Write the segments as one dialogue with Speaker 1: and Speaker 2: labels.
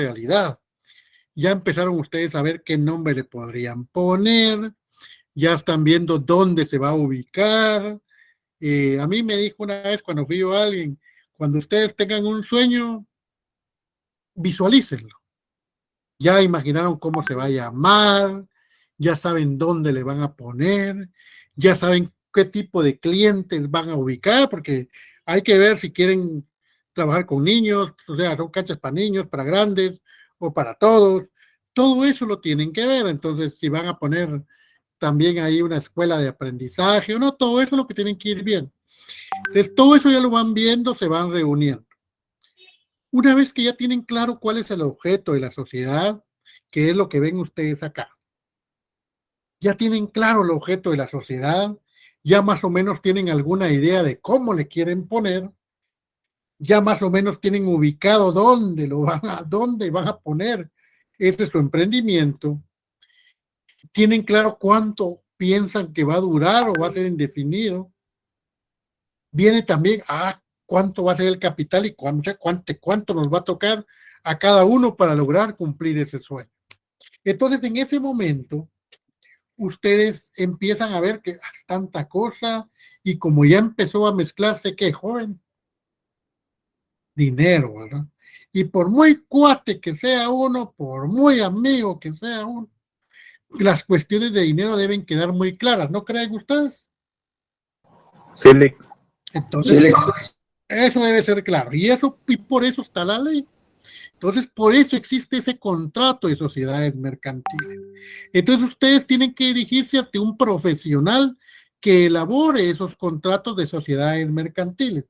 Speaker 1: realidad. Ya empezaron ustedes a ver qué nombre le podrían poner, ya están viendo dónde se va a ubicar. A mí me dijo una vez cuando fui yo a alguien, cuando ustedes tengan un sueño, visualícenlo. Ya imaginaron cómo se va a llamar, ya saben dónde le van a poner, ya saben qué tipo de clientes van a ubicar, porque hay que ver si quieren trabajar con niños, o sea, son canchas para niños, para grandes o para todos. Todo eso lo tienen que ver. Entonces, si van a poner también ahí una escuela de aprendizaje o no, todo eso es lo que tienen que ir bien. Entonces, todo eso ya lo van viendo, se van reuniendo. Una vez que ya tienen claro cuál es el objeto de la sociedad, que es lo que ven ustedes acá, ya tienen claro el objeto de la sociedad, ya más o menos tienen alguna idea de cómo le quieren poner, ya más o menos tienen ubicado dónde van a poner este su emprendimiento, tienen claro cuánto piensan que va a durar o va a ser indefinido. Viene también cuánto va a ser el capital y cuánto nos va a tocar a cada uno para lograr cumplir ese sueño. Entonces, en ese momento, ustedes empiezan a ver que es tanta cosa y como ya empezó a mezclarse, ¿qué, joven? Dinero, ¿verdad? Y por muy cuate que sea uno, por muy amigo que sea uno, las cuestiones de dinero deben quedar muy claras, ¿no creen ustedes?
Speaker 2: Sí,
Speaker 1: Entonces, eso debe ser claro. Y por eso está la ley. Entonces, por eso existe ese contrato de sociedades mercantiles. Entonces, ustedes tienen que dirigirse ante un profesional que elabore esos contratos de sociedades mercantiles,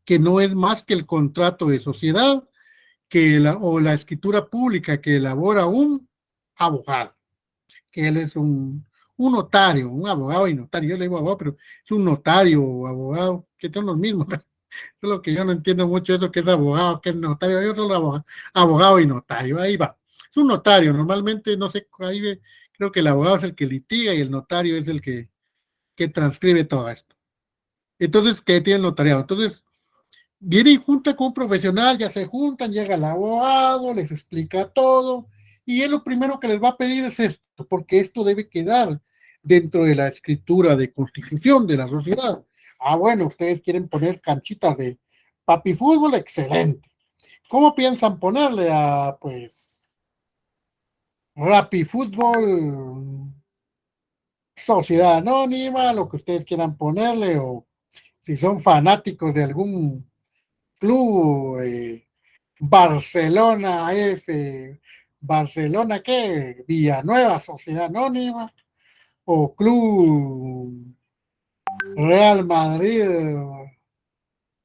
Speaker 1: que no es más que el contrato de sociedad o la escritura pública que elabora un abogado, que él es un notario, un abogado y notario. Yo le digo abogado, pero es un notario o abogado, que son los mismos. Es lo que yo no entiendo mucho, eso que es abogado, que es notario. Yo soy abogado y notario, ahí va. Es un notario, normalmente, no sé, ahí creo que el abogado es el que litiga y el notario es el que transcribe todo esto. Entonces, ¿qué tiene el notariado? Entonces, viene y junta con un profesional, ya se juntan, llega el abogado, les explica todo, y él lo primero que les va a pedir es esto, porque esto debe quedar dentro de la escritura de constitución de la sociedad. Bueno, ustedes quieren poner canchitas de papi fútbol, excelente. ¿Cómo piensan ponerle pues, Rappi Fútbol, Sociedad Anónima, lo que ustedes quieran ponerle, o si son fanáticos de algún club, Barcelona F, Barcelona qué, Villanueva Sociedad Anónima, o Club Real Madrid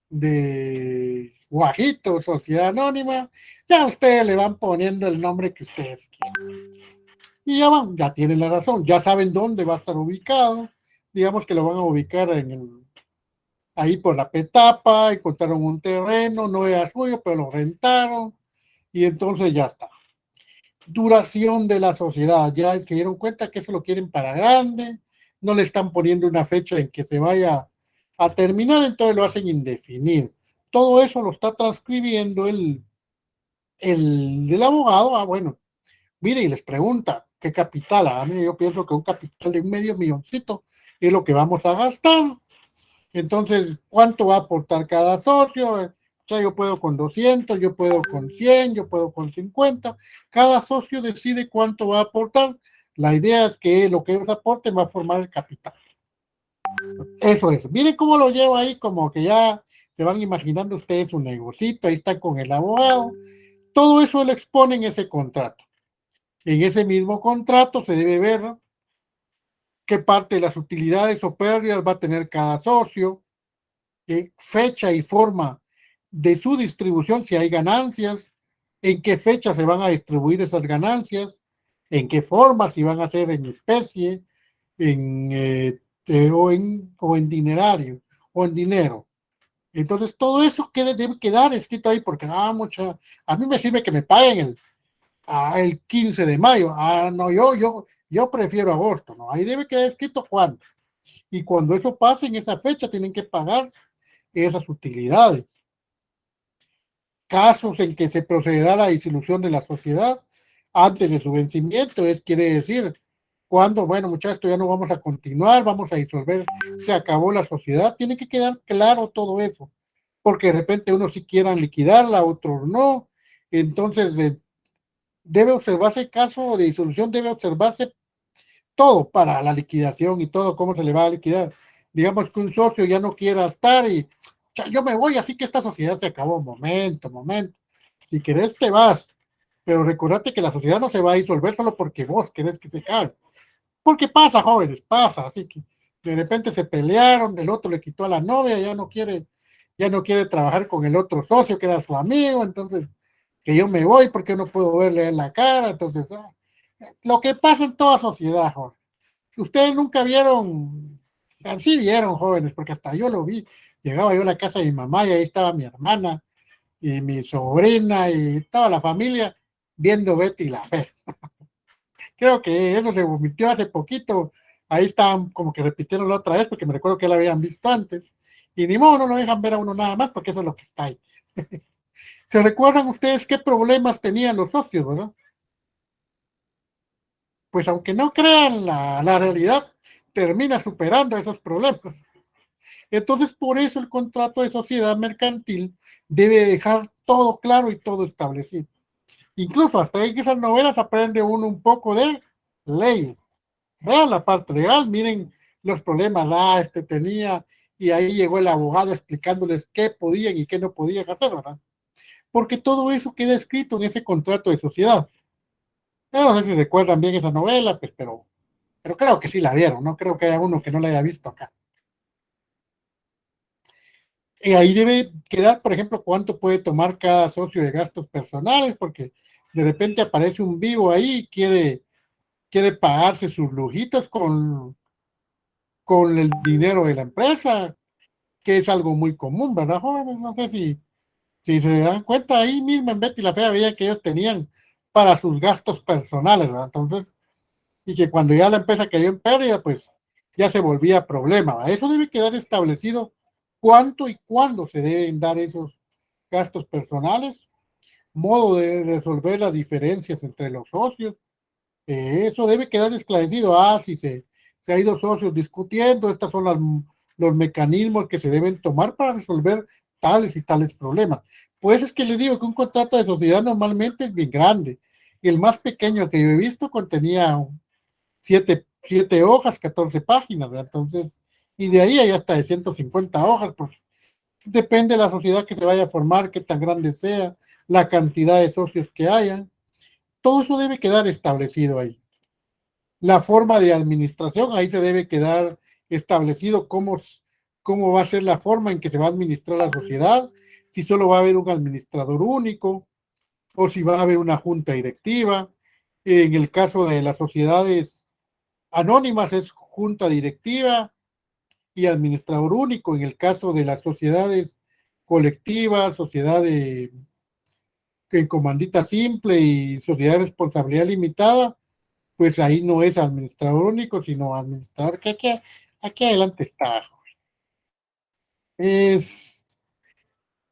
Speaker 1: de Guajito Sociedad Anónima, ya ustedes le van poniendo el nombre que ustedes quieren. Y ya tienen la razón, ya saben dónde va a estar ubicado, digamos que lo van a ubicar ahí por la Petapa, encontraron un terreno, no era suyo, pero lo rentaron, y entonces ya está. Duración de la sociedad, ya se dieron cuenta que eso lo quieren para grande, no le están poniendo una fecha en que se vaya a terminar, entonces lo hacen indefinido. Todo eso lo está transcribiendo el abogado. Bueno, mire, y les pregunta, ¿qué capital? Yo pienso que un capital de $500,000 es lo que vamos a gastar. Entonces, ¿cuánto va a aportar cada socio? O sea, yo puedo con 200, yo puedo con 100, yo puedo con 50. Cada socio decide cuánto va a aportar. La idea es que lo que ellos aporten va a formar el capital. Eso es. Miren cómo lo llevo ahí, como que ya se van imaginando ustedes un negocito, ahí está con el abogado. Todo eso lo expone en ese contrato. En ese mismo contrato se debe ver qué parte de las utilidades o pérdidas va a tener cada socio, fecha y forma de su distribución, si hay ganancias, en qué fecha se van a distribuir esas ganancias, en qué forma, si van a ser en especie, o en dinerario, o en dinero. Entonces, todo eso debe quedar escrito ahí, porque a mí me sirve que me paguen el 15 de mayo. No, yo prefiero agosto, ¿no? Ahí debe quedar escrito cuándo. Y cuando eso pase en esa fecha, tienen que pagar esas utilidades. casos en que se procederá a la disolución de la sociedad antes de su vencimiento, quiere decir, cuando, bueno, muchachos, esto ya no vamos a continuar, vamos a disolver, se acabó la sociedad, tiene que quedar claro todo eso, porque de repente unos sí quieran liquidarla, otros no, entonces debe observarse el caso de disolución, debe observarse todo para la liquidación y todo, cómo se le va a liquidar. Digamos que un socio ya no quiera estar y yo me voy, así que esta sociedad se acabó. Momento. Si querés, te vas. Pero recordate que la sociedad no se va a disolver solo porque vos querés que se acabe. Porque pasa, jóvenes, pasa. Así que de repente se pelearon, el otro le quitó a la novia, ya no quiere trabajar con el otro socio que era su amigo, entonces que yo me voy porque no puedo verle en la cara. Entonces, lo que pasa en toda sociedad, jóvenes. Ustedes nunca vieron, sí vieron, jóvenes, porque hasta yo lo vi. Llegaba yo a la casa de mi mamá y ahí estaba mi hermana y mi sobrina y toda la familia viendo Betty la Fea. Creo que eso se omitió hace poquito. Ahí estaban como que repitieron la otra vez porque me recuerdo que la habían visto antes. Y ni modo, no lo dejan ver a uno nada más porque eso es lo que está ahí. ¿Se recuerdan ustedes qué problemas tenían los socios, verdad? Pues aunque no crean la realidad, termina superando esos problemas. Entonces, por eso el contrato de sociedad mercantil debe dejar todo claro y todo establecido. Incluso hasta en esas novelas aprende uno un poco de leyes. Vean la parte legal, miren los problemas, tenía, y ahí llegó el abogado explicándoles qué podían y qué no podían hacer, ¿verdad? Porque todo eso queda escrito en ese contrato de sociedad. Yo no sé si recuerdan bien esa novela, pues, pero creo que sí la vieron, no creo que haya uno que no la haya visto acá. Y ahí debe quedar, por ejemplo, cuánto puede tomar cada socio de gastos personales, porque de repente aparece un vivo ahí y quiere pagarse sus lujitos con el dinero de la empresa, que es algo muy común, ¿verdad, jóvenes? No sé si se dan cuenta, ahí mismo en Betty la Fea veía que ellos tenían para sus gastos personales, ¿verdad? Entonces, y que cuando ya la empresa cayó en pérdida, pues ya se volvía problema, ¿verdad? Eso debe quedar establecido cuánto y cuándo se deben dar esos gastos personales, modo de resolver las diferencias entre los socios. Eso debe quedar esclarecido. Si se ha ido socios discutiendo, estos son los mecanismos que se deben tomar para resolver tales y tales problemas. Pues es que le digo que un contrato de sociedad normalmente es bien grande. Y el más pequeño que yo he visto contenía siete hojas, 14 páginas, ¿verdad? Entonces, y de ahí hay hasta de 150 hojas, porque depende de la sociedad que se vaya a formar, qué tan grande sea, la cantidad de socios que hayan. Todo eso debe quedar establecido ahí. La forma de administración, ahí se debe quedar establecido cómo va a ser la forma en que se va a administrar la sociedad, si solo va a haber un administrador único o si va a haber una junta directiva. En el caso de las sociedades anónimas es junta directiva y administrador único. En el caso de las sociedades colectivas, en comandita simple y sociedad de responsabilidad limitada, pues ahí no es administrador único, sino administrador, que aquí adelante está. Es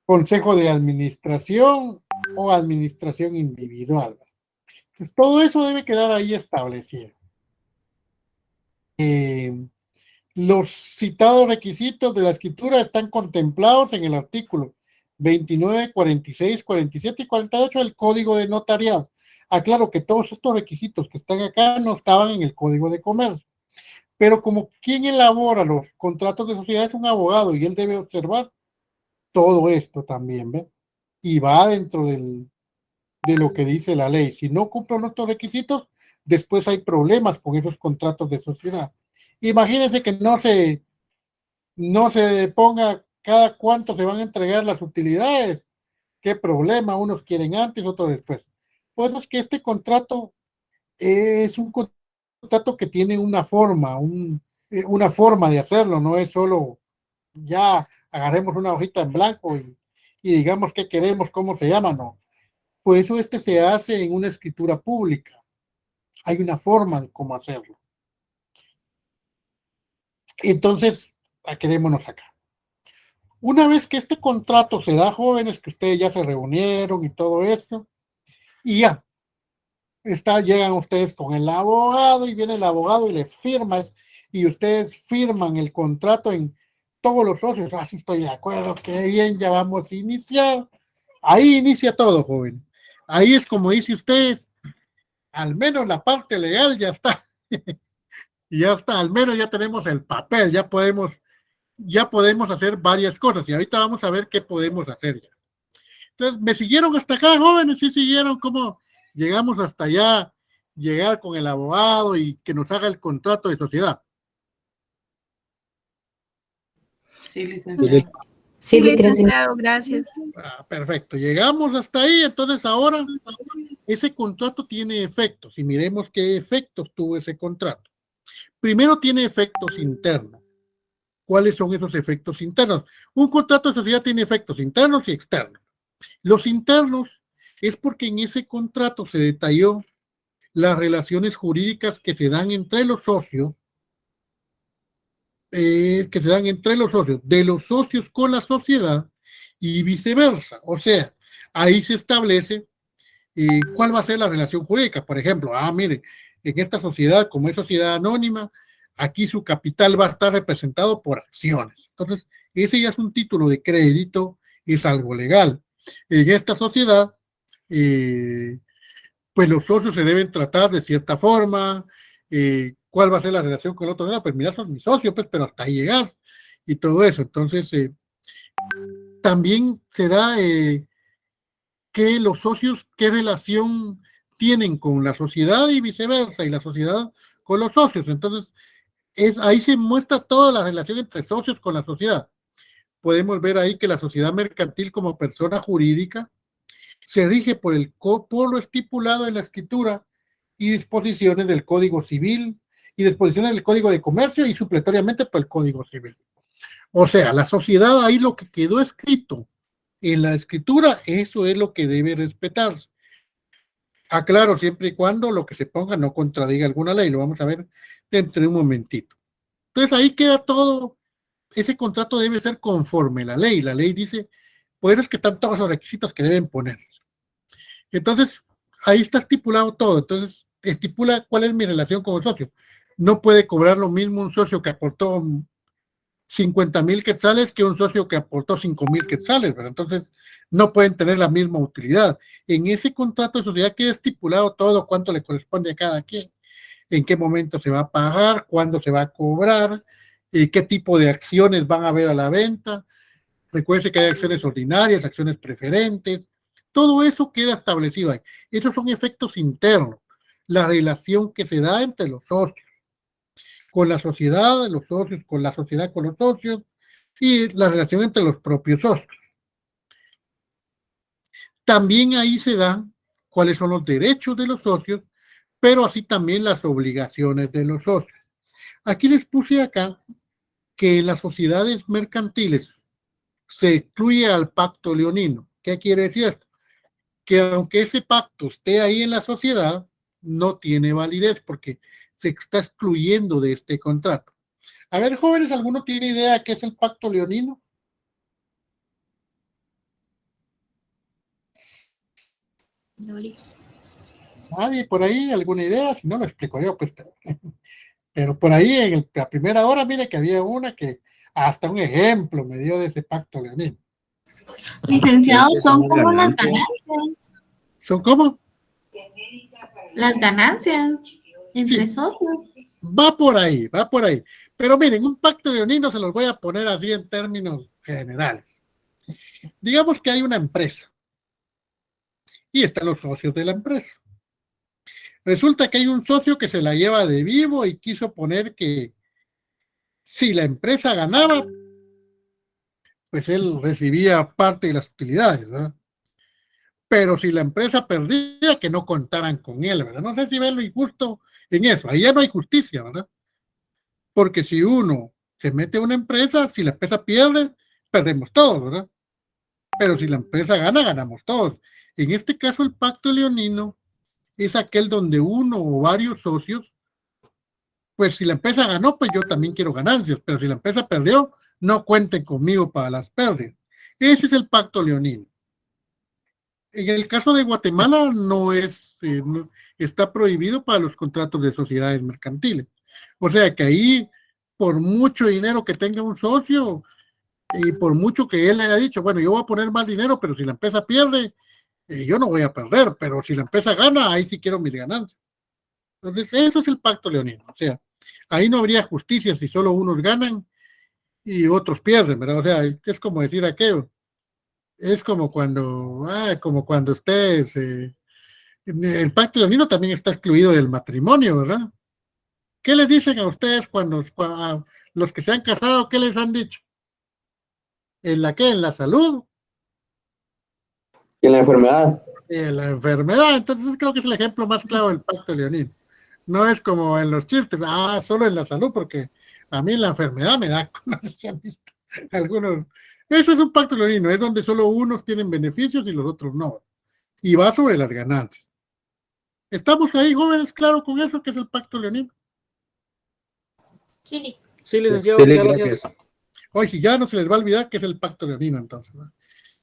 Speaker 1: consejo de administración o administración individual. Pues todo eso debe quedar ahí establecido. Los citados requisitos de la escritura están contemplados en el artículo 29, 46, 47 y 48 del Código de Notariado. Aclaro que todos estos requisitos que están acá no estaban en el Código de Comercio. Pero como quien elabora los contratos de sociedad es un abogado y él debe observar todo esto también, ¿ve? Y va dentro de lo que dice la ley. Si no cumplen estos requisitos, después hay problemas con esos contratos de sociedad. Imagínense que no se ponga cada cuánto se van a entregar las utilidades. ¿Qué problema? Unos quieren antes, otros después. Pues es que este contrato es un contrato que tiene una forma de hacerlo, no es solo ya agarremos una hojita en blanco y digamos qué queremos, cómo se llama, no. Por eso se hace en una escritura pública. Hay una forma de cómo hacerlo. Entonces, quedémonos acá. Una vez que este contrato se da, jóvenes, que ustedes ya se reunieron y todo eso, y ya, llegan ustedes con el abogado y viene el abogado y le firma, y ustedes firman el contrato en todos los socios. Así estoy de acuerdo, qué bien, ya vamos a iniciar. Ahí inicia todo, joven. Ahí es como dice usted, al menos la parte legal ya está. Y ya está, al menos ya tenemos el papel, ya podemos hacer varias cosas. Y ahorita vamos a ver qué podemos hacer ya. Entonces, ¿me siguieron hasta acá, jóvenes? ¿Sí siguieron cómo llegamos hasta allá, llegar con el abogado y que nos haga el contrato de sociedad?
Speaker 3: Sí, licenciado.
Speaker 4: Sí, licenciado, gracias.
Speaker 1: Perfecto, llegamos hasta ahí. Entonces ahora ese contrato tiene efectos y miremos qué efectos tuvo ese contrato. Primero tiene efectos internos. ¿Cuáles son esos efectos internos? Un contrato de sociedad tiene efectos internos y externos. Los internos es porque en ese contrato se detalló las relaciones jurídicas que se dan entre los socios, de los socios con la sociedad y viceversa. O sea, ahí se establece cuál va a ser la relación jurídica. Por ejemplo, mire, en esta sociedad, como es sociedad anónima, aquí su capital va a estar representado por acciones. Entonces, ese ya es un título de crédito, es algo legal. En esta sociedad, pues los socios se deben tratar de cierta forma. ¿Cuál va a ser la relación con el otro? No, pues mira, son mis socios, pues, pero hasta ahí llegas y todo eso. Entonces, también se da que los socios, qué relación tienen con la sociedad y viceversa, y la sociedad con los socios. Entonces, ahí se muestra toda la relación entre socios con la sociedad. Podemos ver ahí que la sociedad mercantil como persona jurídica se rige por lo estipulado en la escritura y disposiciones del Código Civil y disposiciones del Código de Comercio y supletoriamente por el Código Civil. O sea, la sociedad, ahí lo que quedó escrito en la escritura, eso es lo que debe respetarse. Aclaro, siempre y cuando lo que se ponga no contradiga alguna ley, lo vamos a ver dentro de un momentito. Entonces ahí queda todo. Ese contrato debe ser conforme a la ley. La ley dice, pues es que están todos los requisitos que deben poner. Entonces, ahí está estipulado todo. Entonces, estipula cuál es mi relación con el socio. No puede cobrar lo mismo un socio que aportó 50,000 quetzales que un socio que aportó 5,000 quetzales, ¿verdad? Entonces, no pueden tener la misma utilidad. En ese contrato de sociedad queda estipulado todo, cuánto le corresponde a cada quien, en qué momento se va a pagar, cuándo se va a cobrar, qué tipo de acciones van a haber a la venta. Recuerden que hay acciones ordinarias, acciones preferentes, todo eso queda establecido ahí. Esos son efectos internos, la relación que se da entre los socios, con la sociedad, los socios, con la sociedad, con los socios, y la relación entre los propios socios. También ahí se dan cuáles son los derechos de los socios, pero así también las obligaciones de los socios. Aquí les puse acá que en las sociedades mercantiles se excluye al pacto leonino. ¿Qué quiere decir esto? Que aunque ese pacto esté ahí en la sociedad, no tiene validez porque se está excluyendo de este contrato. A ver, jóvenes, ¿alguno tiene idea de qué es el pacto leonino? ¿Nadie por ahí? ¿Alguna idea? Si no, lo explico yo, pues. Pero por ahí en la primera hora, mire que había una que hasta un ejemplo me dio de ese pacto leonino.
Speaker 4: Licenciado, son como las ganancias.
Speaker 1: ¿Son cómo?
Speaker 4: Las ganancias entre socios.
Speaker 1: Va por ahí, va por ahí. Pero miren, un pacto leonino se los voy a poner así en términos generales. Digamos que hay una empresa y están los socios de la empresa. Resulta que hay un socio que se la lleva de vivo y quiso poner que si la empresa ganaba, pues él recibía parte de las utilidades, ¿verdad? Pero si la empresa perdía, que no contaran con él, ¿verdad? No sé si ven lo injusto en eso. Ahí ya no hay justicia, ¿verdad? Porque si uno se mete a una empresa, si la empresa pierde, perdemos todos, ¿verdad? Pero si la empresa gana, ganamos todos. En este caso, el pacto leonino es aquel donde uno o varios socios, pues si la empresa ganó, pues yo también quiero ganancias, pero si la empresa perdió, no cuenten conmigo para las pérdidas. Ese es el pacto leonino. En el caso de Guatemala está prohibido para los contratos de sociedades mercantiles. O sea que ahí, por mucho dinero que tenga un socio y por mucho que él haya dicho, bueno, yo voy a poner más dinero, pero si la empresa pierde, yo no voy a perder, pero si la empresa gana, ahí sí quiero mis ganancias. Entonces, eso es el pacto leonino. O sea, ahí no habría justicia si solo unos ganan y otros pierden, ¿verdad? O sea, es como decir aquello. Es como cuando ustedes, el pacto leonino también está excluido del matrimonio, ¿verdad? ¿Qué les dicen a ustedes a los que se han casado, qué les han dicho? ¿En la qué? ¿En la salud?
Speaker 2: Y en la enfermedad.
Speaker 1: En la enfermedad. Entonces creo que es el ejemplo más claro del pacto leonino. No es como en los chistes, solo en la salud, porque a mí la enfermedad me da, no sé si han visto algunos. Eso es un pacto leonino, es donde solo unos tienen beneficios y los otros no. Y va sobre las ganancias. ¿Estamos ahí, jóvenes, claro con eso que es el pacto leonino?
Speaker 5: Sí.
Speaker 6: Sí, licenciado,
Speaker 2: Sí,
Speaker 6: gracias.
Speaker 1: Hoy si ya no se les va a olvidar que es el pacto leonino, entonces, ¿no?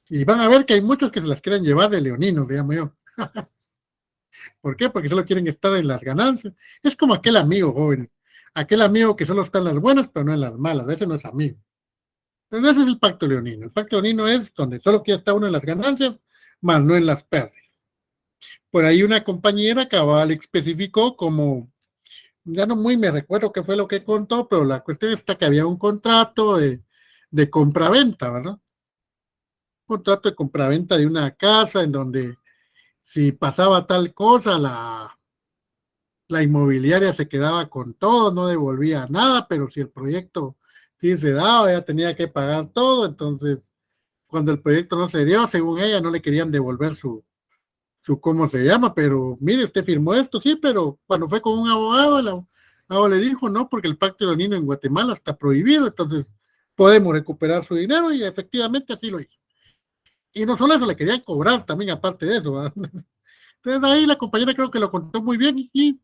Speaker 1: Y van a ver que hay muchos que se las quieren llevar de leonino, digamos yo. ¿Por qué? Porque solo quieren estar en las ganancias. Es como aquel amigo, joven, aquel amigo que solo está en las buenas, pero no en las malas. Ese no es amigo. Entonces ese es el pacto leonino. El pacto leonino es donde solo quiere estar uno en las ganancias, más no en las pérdidas. Por ahí una compañera cabal especificó como, ya no muy me recuerdo qué fue lo que contó, pero la cuestión está que había un contrato de compraventa, ¿verdad? Un contrato de compraventa de una casa en donde si pasaba tal cosa, la inmobiliaria se quedaba con todo, no devolvía nada, pero si el proyecto sí se daba, ella tenía que pagar todo, entonces cuando el proyecto no se dio, según ella, no le querían devolver su ¿cómo se llama? Pero mire, usted firmó esto, sí, pero cuando fue con un abogado, el abogado le dijo, no, porque el pacto leonino en Guatemala está prohibido, entonces podemos recuperar su dinero y efectivamente así lo hizo. Y no solo eso, le querían cobrar también aparte de eso, ¿verdad? Entonces ahí la compañera creo que lo contó muy bien y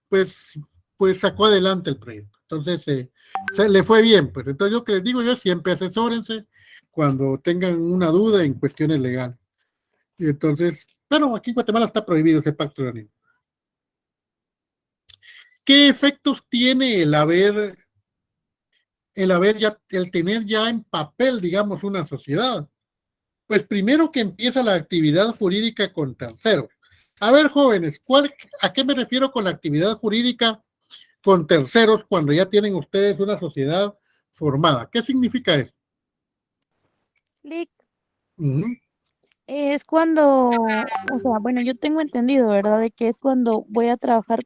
Speaker 1: pues, pues sacó adelante el proyecto. Entonces se le fue bien, pues entonces yo que les digo yo, siempre asesórense cuando tengan una duda en cuestiones legales. Y entonces, pero aquí en Guatemala está prohibido ese pacto leonino. ¿Qué efectos tiene el tener ya en papel, digamos, una sociedad? Pues primero que empieza la actividad jurídica con terceros. A ver, jóvenes, ¿a qué me refiero con la actividad jurídica con terceros cuando ya tienen ustedes una sociedad formada? ¿Qué significa eso?
Speaker 7: Es cuando, o sea, bueno, yo tengo entendido, ¿verdad? De que es cuando voy a trabajar,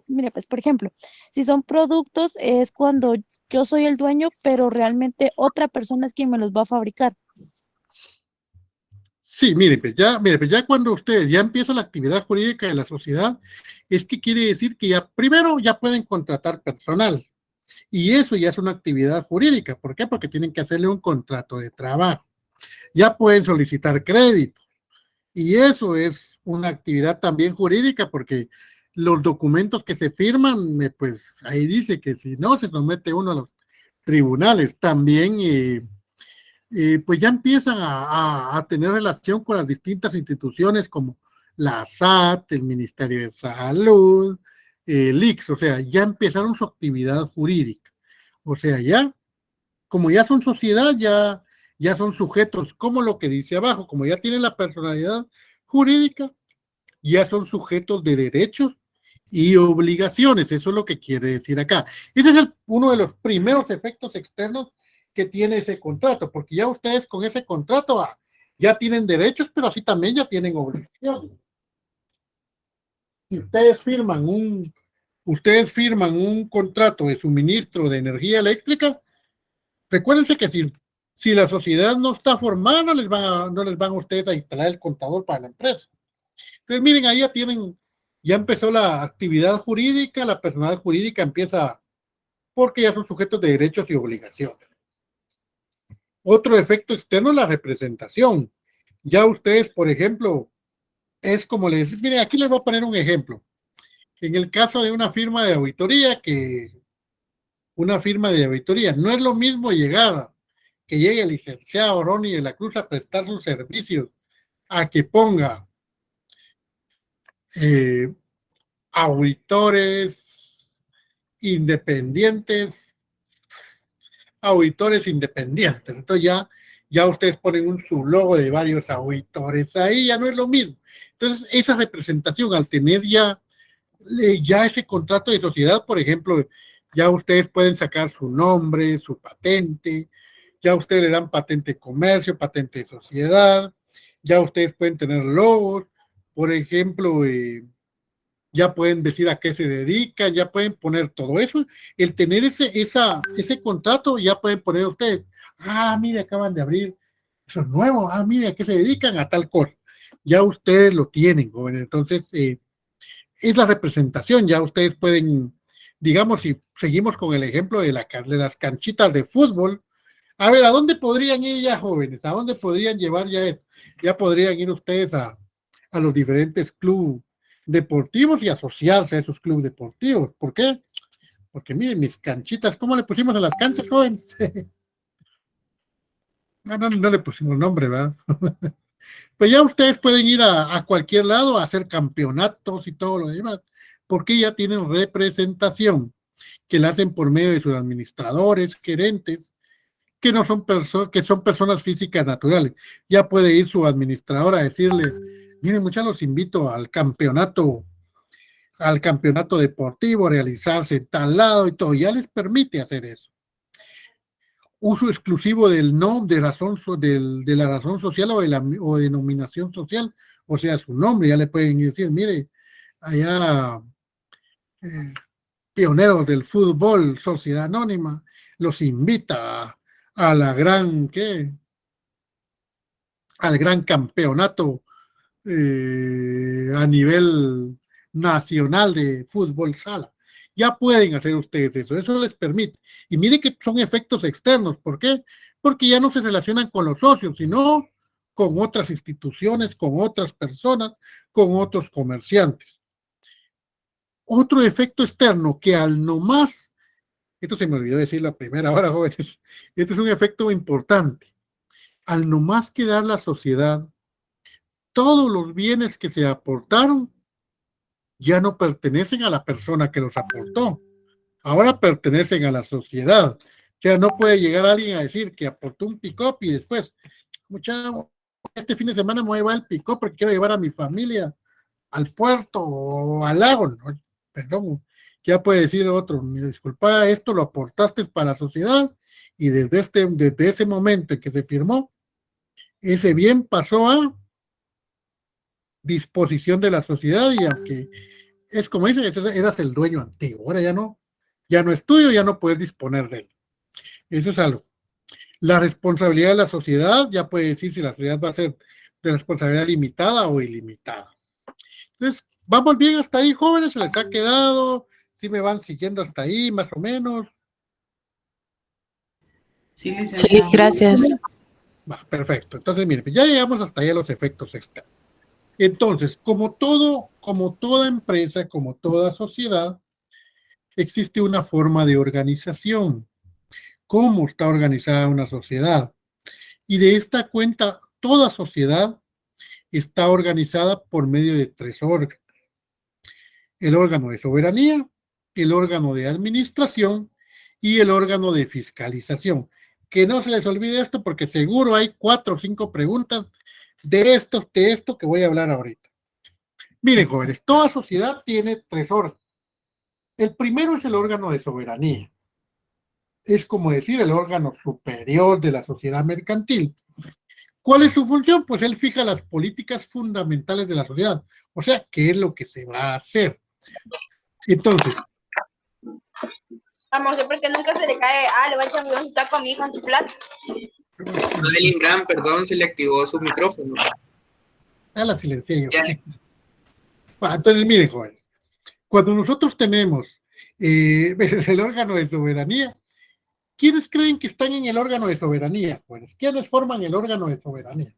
Speaker 7: mire, pues, por ejemplo, si son productos, es cuando yo soy el dueño, pero realmente otra persona es quien me los va a fabricar.
Speaker 1: Sí, mire, pues ya cuando ustedes ya empieza la actividad jurídica de la sociedad, es que quiere decir que ya primero ya pueden contratar personal. Y eso ya es una actividad jurídica. ¿Por qué? Porque tienen que hacerle un contrato de trabajo. Ya pueden solicitar créditos. Y eso es una actividad también jurídica porque los documentos que se firman, pues ahí dice que si no se somete uno a los tribunales, también pues ya empiezan a tener relación con las distintas instituciones como la SAT, el Ministerio de Salud, el ICS, o sea, ya empezaron su actividad jurídica. O sea, ya, como ya son sociedad, ya son sujetos, como lo que dice abajo, como ya tienen la personalidad jurídica, ya son sujetos de derechos y obligaciones. Eso es lo que quiere decir acá. Ese es uno de los primeros efectos externos que tiene ese contrato, porque ya ustedes con ese contrato ya tienen derechos, pero así también ya tienen obligaciones. Si ustedes firman un contrato de suministro de energía eléctrica, recuérdense que si la sociedad no está formada, no les van a ustedes a instalar el contador para la empresa. Entonces, miren, ahí ya empezó la actividad jurídica, la personalidad jurídica empieza porque ya son sujetos de derechos y obligaciones. Otro efecto externo es la representación. Ya ustedes, por ejemplo, es como les decís, miren, aquí les voy a poner un ejemplo. En el caso de una firma de auditoría que una firma de auditoría. No es lo mismo que llegue el licenciado Ronnie de la Cruz a prestar sus servicios, a que ponga auditores independientes. Entonces ya ustedes ponen un sublogo de varios auditores ahí, ya no es lo mismo. Entonces, esa representación, al tener ya ese contrato de sociedad, por ejemplo, ya ustedes pueden sacar su nombre, su patente, ya ustedes le dan patente de comercio, patente de sociedad, ya ustedes pueden tener logos, por ejemplo, ya pueden decir a qué se dedican, ya pueden poner todo eso. El tener ese contrato, ya pueden poner ustedes, mire, acaban de abrir, eso es nuevo, mire, a qué se dedican, a tal cosa. Ya ustedes lo tienen, jóvenes. Entonces, es la representación, ya ustedes pueden, digamos, si seguimos con el ejemplo de las canchitas de fútbol, a ver, ¿a dónde podrían ir ya, jóvenes? ¿A dónde podrían llevar ya esto? Ya podrían ir ustedes a los diferentes clubes deportivos y asociarse a esos clubes deportivos. ¿Por qué? Porque miren, mis canchitas, ¿cómo le pusimos a las canchas, jóvenes? No le pusimos nombre, ¿verdad? Pues ya ustedes pueden ir a cualquier lado a hacer campeonatos y todo lo demás, porque ya tienen representación que la hacen por medio de sus administradores, gerentes, que no son que son personas físicas naturales. Ya puede ir su administrador a decirle, miren, muchachos, los invito al campeonato deportivo, realizarse en tal lado y todo, ya les permite hacer eso. Uso exclusivo de la razón social o denominación social, o sea, su nombre, ya le pueden decir, mire, allá pioneros del fútbol, Sociedad Anónima, los invita al gran campeonato a nivel nacional de fútbol sala. Ya pueden hacer ustedes eso les permite. Y mire que son efectos externos. ¿Por qué? Porque ya no se relacionan con los socios, sino con otras instituciones, con otras personas, con otros comerciantes. Otro efecto externo que al nomás, esto se me olvidó decir la primera hora, jóvenes, este es un efecto importante. Al nomás quedar la sociedad, todos los bienes que se aportaron ya no pertenecen a la persona que los aportó, ahora pertenecen a la sociedad. O sea, no puede llegar alguien a decir que aportó un pick-up y después, muchacho, este fin de semana me voy a llevar el pick-up porque quiero llevar a mi familia al puerto o al lago. No, perdón, ya puede decir otro, disculpa, esto lo aportaste para la sociedad y desde ese momento en que se firmó, ese bien pasó a disposición de la sociedad, y aunque es como dicen, eras el dueño antiguo, ahora ya no es tuyo, ya no puedes disponer de él. Eso es algo. La responsabilidad de la sociedad, ya puede decir si la sociedad va a ser de responsabilidad limitada o ilimitada. Entonces, vamos bien hasta ahí, jóvenes, se les ha quedado, si me van siguiendo hasta ahí, más o menos.
Speaker 3: Sí,
Speaker 4: gracias.
Speaker 1: Perfecto. Entonces, miren, ya llegamos hasta ahí a los efectos externos. Entonces, como toda empresa, como toda sociedad, existe una forma de organización. ¿Cómo está organizada una sociedad? Y de esta cuenta, toda sociedad está organizada por medio de 3 órganos. El órgano de soberanía, el órgano de administración y el órgano de fiscalización. Que no se les olvide esto porque seguro hay 4 o 5 preguntas de esto que voy a hablar ahorita. Miren, jóvenes, toda sociedad tiene 3 órganos. El primero es el órgano de soberanía. Es como decir el órgano superior de la sociedad mercantil. ¿Cuál es su función? Pues él fija las políticas fundamentales de la sociedad. O sea, ¿qué es lo que se va a hacer? Entonces.
Speaker 5: Amor, ¿por qué nunca se le cae? Le voy a echar un taco a mi hija en su plato.
Speaker 6: Madeline Brand, perdón, se le activó su micrófono.
Speaker 1: La silencié yo. Entonces, miren, jóvenes, cuando nosotros tenemos el órgano de soberanía, ¿quiénes creen que están en el órgano de soberanía, jóvenes? ¿Quiénes forman el órgano de soberanía?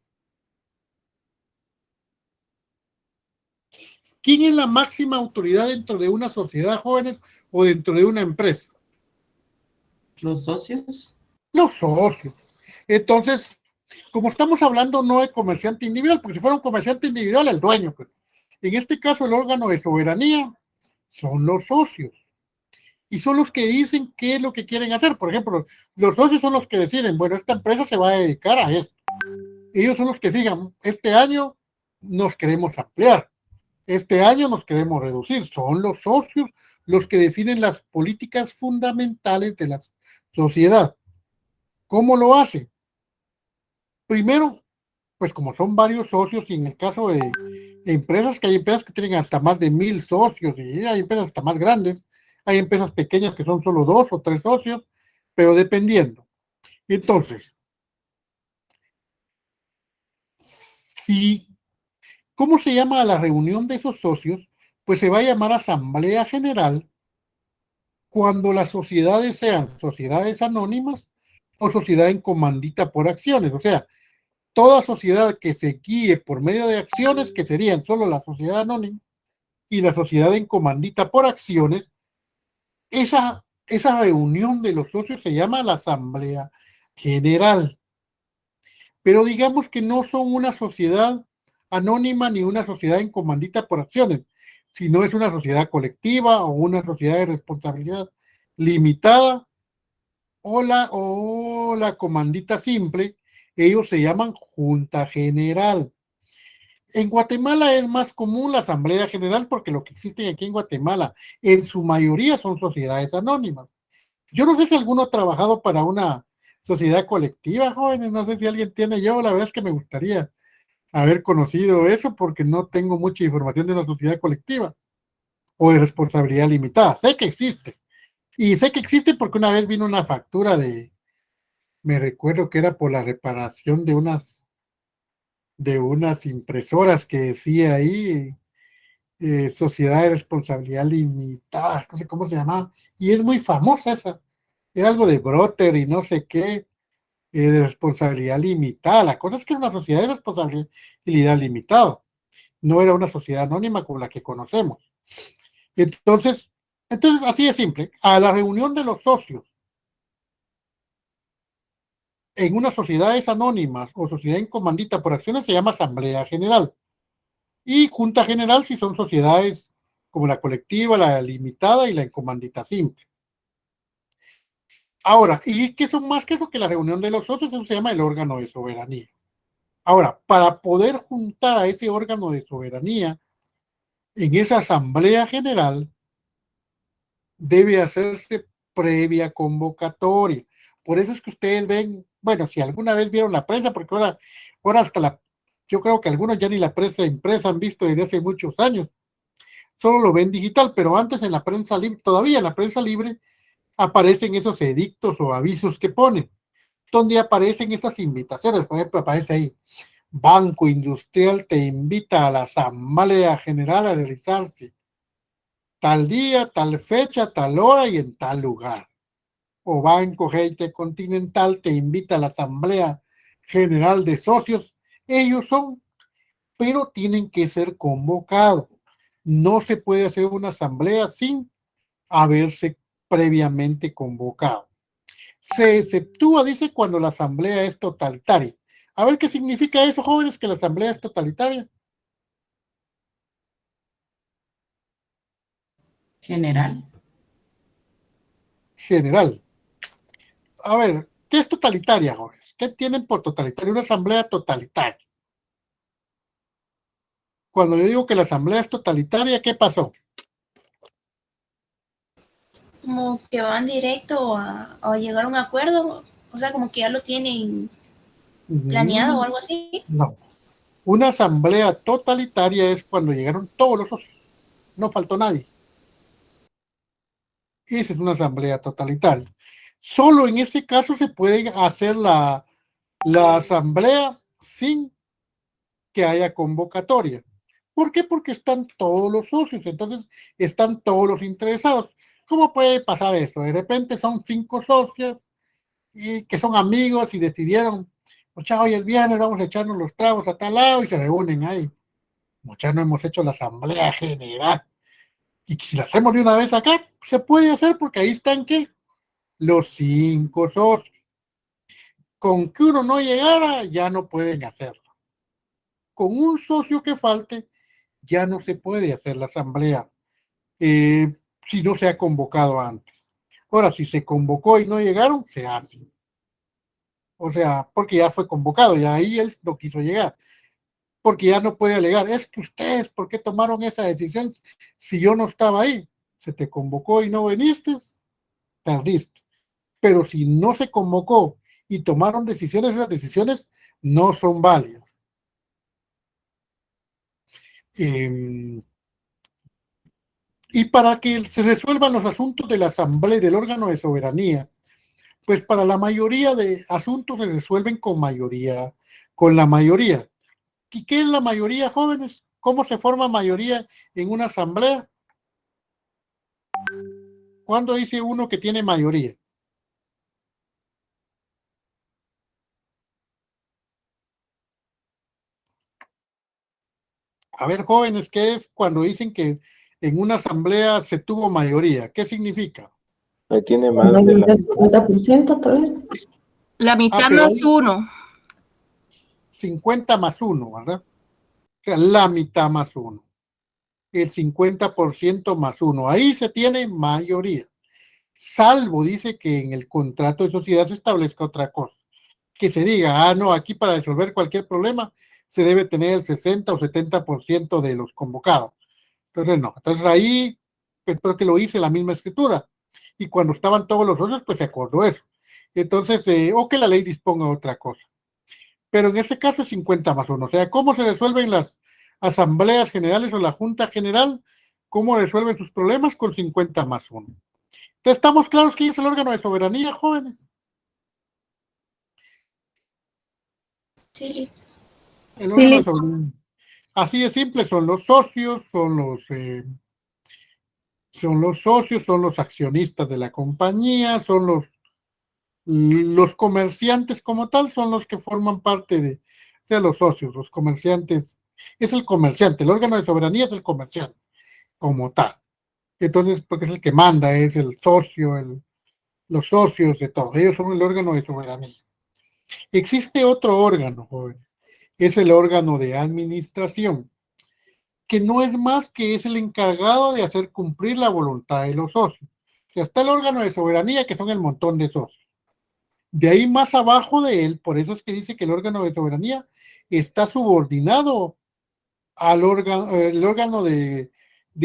Speaker 1: ¿Quién es la máxima autoridad dentro de una sociedad, jóvenes, o dentro de una empresa?
Speaker 3: ¿Los socios?
Speaker 1: Los socios. Entonces, como estamos hablando no de comerciante individual, porque si fuera un comerciante individual, el dueño, pues. En este caso, el órgano de soberanía son los socios. Y son los que dicen qué es lo que quieren hacer. Por ejemplo, los socios son los que deciden, bueno, esta empresa se va a dedicar a esto. Ellos son los que fijan, este año nos queremos ampliar, este año nos queremos reducir. Son los socios los que definen las políticas fundamentales de la sociedad. ¿Cómo lo hacen? Primero, pues como son varios socios, y en el caso de empresas, que hay empresas que tienen hasta más de 1,000 socios, y hay empresas hasta más grandes, hay empresas pequeñas que son solo 2 o 3 socios, pero dependiendo. Entonces, ¿cómo se llama a la reunión de esos socios? Pues se va a llamar asamblea general cuando las sociedades sean sociedades anónimas o sociedad en comandita por acciones. O sea, toda sociedad que se guíe por medio de acciones, que serían solo la sociedad anónima y la sociedad en comandita por acciones, esa reunión de los socios se llama la asamblea general. Pero digamos que no son una sociedad anónima ni una sociedad en comandita por acciones, sino es una sociedad colectiva o una sociedad de responsabilidad limitada o la comandita simple. Ellos se llaman Junta General. En Guatemala es más común la Asamblea General porque lo que existe aquí en Guatemala en su mayoría son sociedades anónimas. Yo no sé si alguno ha trabajado para una sociedad colectiva, jóvenes, no sé si alguien tiene. Yo la verdad es que me gustaría haber conocido eso porque no tengo mucha información de una sociedad colectiva o de responsabilidad limitada. Sé que existe. Y sé que existe porque una vez vino una factura me recuerdo que era por la reparación de unas impresoras que decía ahí, sociedad de responsabilidad limitada, no sé cómo se llamaba, y es muy famosa esa. Era algo de Broter y no sé qué, de responsabilidad limitada. La cosa es que era una sociedad de responsabilidad limitada, no era una sociedad anónima como la que conocemos. Entonces así de simple, a la reunión de los socios en unas sociedades anónimas o sociedad en comandita por acciones se llama asamblea general. Y junta general si son sociedades como la colectiva, la limitada y la en comandita simple. Ahora, ¿y qué son más que eso? Que la reunión de los socios? Eso se llama el órgano de soberanía. Ahora, para poder juntar a ese órgano de soberanía en esa asamblea general, debe hacerse previa convocatoria. Por eso es que ustedes ven, bueno, si alguna vez vieron la prensa, porque ahora hasta yo creo que algunos ya ni la prensa impresa han visto desde hace muchos años, solo lo ven digital, pero antes en la prensa libre, todavía en la prensa libre, aparecen esos edictos o avisos que ponen, donde aparecen estas invitaciones. Por ejemplo, aparece ahí, Banco Industrial te invita a la Asamblea General a realizarse tal día, tal fecha, tal hora y en tal lugar. O Banco Haití Continental te invita a la Asamblea General de Socios. Ellos son, pero tienen que ser convocados. No se puede hacer una asamblea sin haberse previamente convocado. Se exceptúa, dice, cuando la asamblea es totalitaria. A ver qué significa eso, jóvenes, que la asamblea es totalitaria.
Speaker 3: General.
Speaker 1: General. A ver, ¿qué es totalitaria, jóvenes? ¿Qué tienen por totalitaria? Una asamblea totalitaria. Cuando yo digo que la asamblea es totalitaria, ¿qué pasó?
Speaker 8: Como que van directo a llegar a un acuerdo, o sea, como que ya lo tienen planeado o algo así.
Speaker 1: No. Una asamblea totalitaria es cuando llegaron todos los socios. No faltó nadie. Esa es una asamblea totalitaria. Solo en ese caso se puede hacer la asamblea sin que haya convocatoria. ¿Por qué? Porque están todos los socios, entonces están todos los interesados. ¿Cómo puede pasar eso? De repente son 5 socios y que son amigos y decidieron, muchachos, hoy el viernes vamos a echarnos los tragos a tal lado y se reúnen ahí. Muchachos, no hemos hecho la asamblea general. Y si la hacemos de una vez acá, se puede hacer porque ahí están, ¿qué? los 5 socios. Con que uno no llegara, ya no pueden hacerlo. Con un socio que falte, ya no se puede hacer la asamblea si no se ha convocado antes. Ahora, si se convocó y no llegaron, se hace. O sea, porque ya fue convocado, ya ahí él no quiso llegar. Porque ya no puede alegar, es que ustedes, ¿por qué tomaron esa decisión si yo no estaba ahí? Se te convocó y no viniste, perdiste. Pero si no se convocó y tomaron decisiones, esas decisiones no son válidas. Y para que se resuelvan los asuntos de la asamblea, del órgano de soberanía, pues para la mayoría de asuntos se resuelven con la mayoría. ¿Y qué es la mayoría, jóvenes? ¿Cómo se forma mayoría en una asamblea? ¿Cuándo dice uno que tiene mayoría? A ver, jóvenes, ¿qué es cuando dicen que en una asamblea se tuvo mayoría? ¿Qué significa?
Speaker 2: Ahí tiene más de la
Speaker 9: 50% tal vez.
Speaker 4: La mitad
Speaker 1: pero
Speaker 4: más uno.
Speaker 1: 50 más 1, ¿verdad? O sea, la mitad más 1. El 50% más 1. Ahí se tiene mayoría. Salvo, dice que en el contrato de sociedad se establezca otra cosa. Que se diga, no, aquí para resolver cualquier problema se debe tener el 60 o 70% de los convocados. Entonces, no. Entonces ahí, espero que lo hice la misma escritura. Y cuando estaban todos los socios, pues se acordó eso. Entonces, o que la ley disponga otra cosa. Pero en ese caso es 50 más 1. O sea, ¿cómo se resuelven las asambleas generales o la junta general? ¿Cómo resuelven sus problemas? Con 50 más 1. Entonces, ¿estamos claros quién es el órgano de soberanía, jóvenes?
Speaker 8: Sí.
Speaker 1: El órgano de soberanía. Así de simple, son los socios, son los accionistas de la compañía, son los comerciantes como tal, son los que forman parte de los socios, los comerciantes. Es el comerciante, el órgano de soberanía es el comerciante como tal. Entonces, porque es el que manda, es el socio, los socios de todo. Ellos son el órgano de soberanía. Existe otro órgano, joven, es el órgano de administración, que no es más que es el encargado de hacer cumplir la voluntad de los socios. O sea, está el órgano de soberanía, que son el montón de socios. De ahí más abajo de él, por eso es que dice que el órgano de soberanía está subordinado al órgano, el órgano de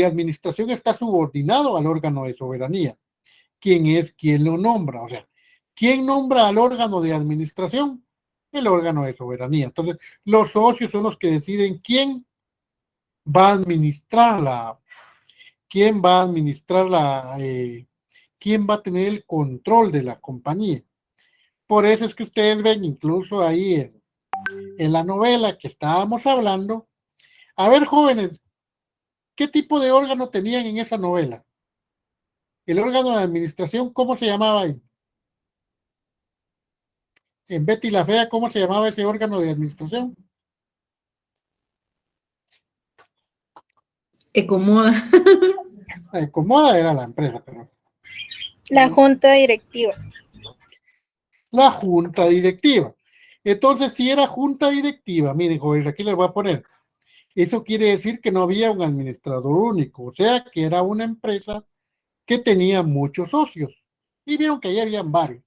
Speaker 1: administración está subordinado al órgano de soberanía. ¿Quién es quien lo nombra? O sea, ¿quién nombra al órgano de administración? El órgano de soberanía. Entonces, los socios son los que deciden quién va a administrar quién va a tener el control de la compañía. Por eso es que ustedes ven incluso ahí en la novela que estábamos hablando. A ver, jóvenes, ¿qué tipo de órgano tenían en esa novela? El órgano de administración, ¿cómo se llamaba ahí? En Betty la Fea, ¿cómo se llamaba ese órgano de administración?
Speaker 9: Ecomoda.
Speaker 1: Ecomoda era la empresa, pero...
Speaker 10: La junta directiva.
Speaker 1: La junta directiva. Entonces, si era junta directiva, miren, joven, aquí les voy a poner. Eso quiere decir que no había un administrador único, o sea, que era una empresa que tenía muchos socios. Y vieron que ahí habían varios,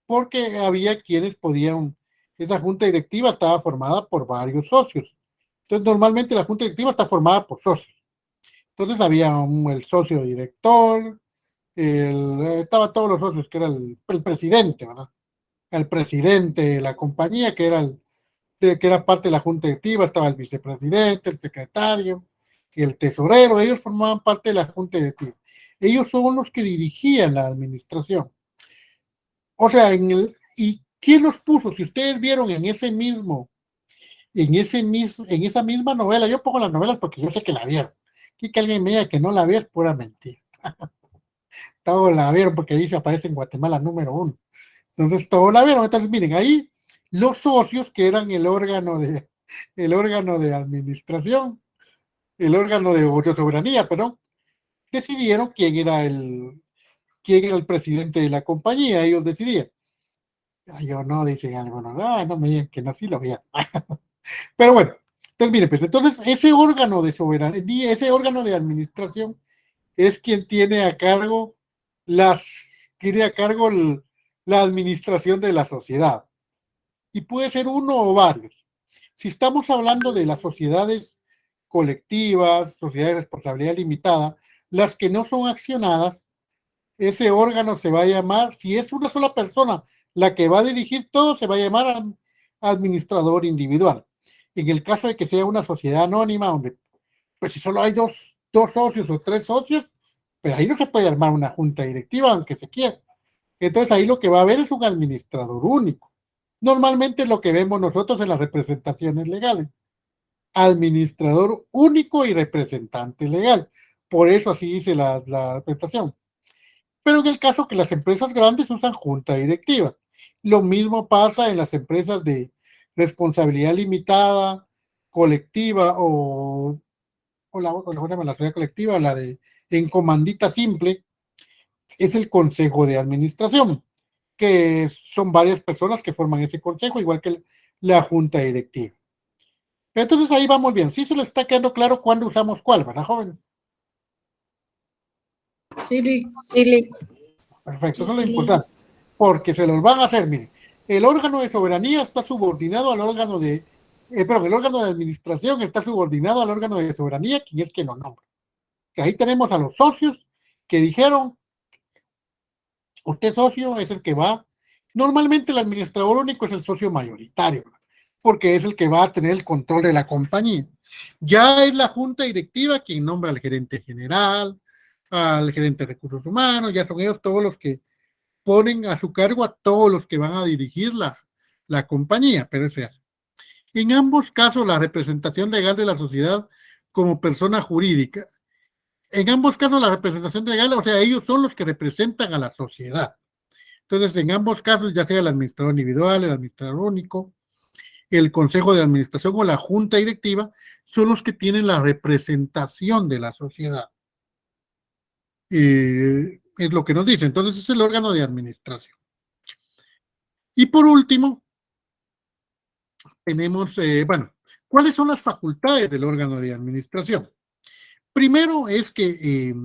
Speaker 1: porque había quienes podían, esa junta directiva estaba formada por varios socios. Entonces, normalmente la junta directiva está formada por socios. Entonces, había el socio director, estaban todos los socios, que era el presidente, ¿verdad? El presidente de la compañía, que era parte de la junta directiva, estaba el vicepresidente, el secretario y el tesorero. Ellos formaban parte de la junta directiva. Ellos son los que dirigían la administración. O sea, ¿y quién los puso? Si ustedes vieron en esa misma novela, yo pongo las novelas porque yo sé que la vieron. Que alguien me diga que no la ve es pura mentira. Todos la vieron porque ahí se aparece en Guatemala número 1. Entonces todos la vieron. Entonces miren, ahí los socios, que eran el órgano de administración, el órgano de soberanía, perdón, decidieron quién era quién era el presidente de la compañía, ellos decidían. Yo no, dicen algunos, no me digan que no, sí lo vean. Pero bueno, termine, pues. Entonces, ese órgano de soberanía, ese órgano de administración es quien tiene a cargo la administración de la sociedad. Y puede ser uno o varios. Si estamos hablando de las sociedades colectivas, sociedades de responsabilidad limitada, las que no son accionadas, ese órgano se va a llamar, si es una sola persona la que va a dirigir todo, se va a llamar administrador individual. En el caso de que sea una sociedad anónima, donde pues si solo hay dos socios o 3 socios, pero ahí no se puede armar una junta directiva, aunque se quiera. Entonces ahí lo que va a haber es un administrador único. Normalmente lo que vemos nosotros en las representaciones legales. Administrador único y representante legal. Por eso así dice la representación. Pero en el caso que las empresas grandes usan junta directiva. Lo mismo pasa en las empresas de responsabilidad limitada, colectiva o la sociedad colectiva, la de en comandita simple, es el consejo de administración, que son varias personas que forman ese consejo, igual que la junta directiva. Entonces ahí vamos bien. Sí se le está quedando claro cuándo usamos cuál, ¿verdad, joven?
Speaker 10: Sí.
Speaker 1: Perfecto, eso es lo importante, porque se los van a hacer, miren, el órgano de soberanía está subordinado al órgano de, el órgano de administración está subordinado al órgano de soberanía, quien es quien lo nombra. Ahí tenemos a los socios que dijeron, usted socio es el que va, normalmente el administrador único es el socio mayoritario, porque es el que va a tener el control de la compañía. Ya es la junta directiva quien nombra al gerente general, al gerente de recursos humanos, ya son ellos todos los que ponen a su cargo a todos los que van a dirigir la compañía, pero es real. En ambos casos, la representación legal de la sociedad como persona jurídica, en ambos casos la representación legal, o sea, ellos son los que representan a la sociedad. Entonces, en ambos casos, ya sea el administrador individual, el administrador único, el consejo de administración o la junta directiva, son los que tienen la representación de la sociedad. Es lo que nos dice. Entonces es el órgano de administración. Y por último, tenemos, ¿cuáles son las facultades del órgano de administración? Primero es que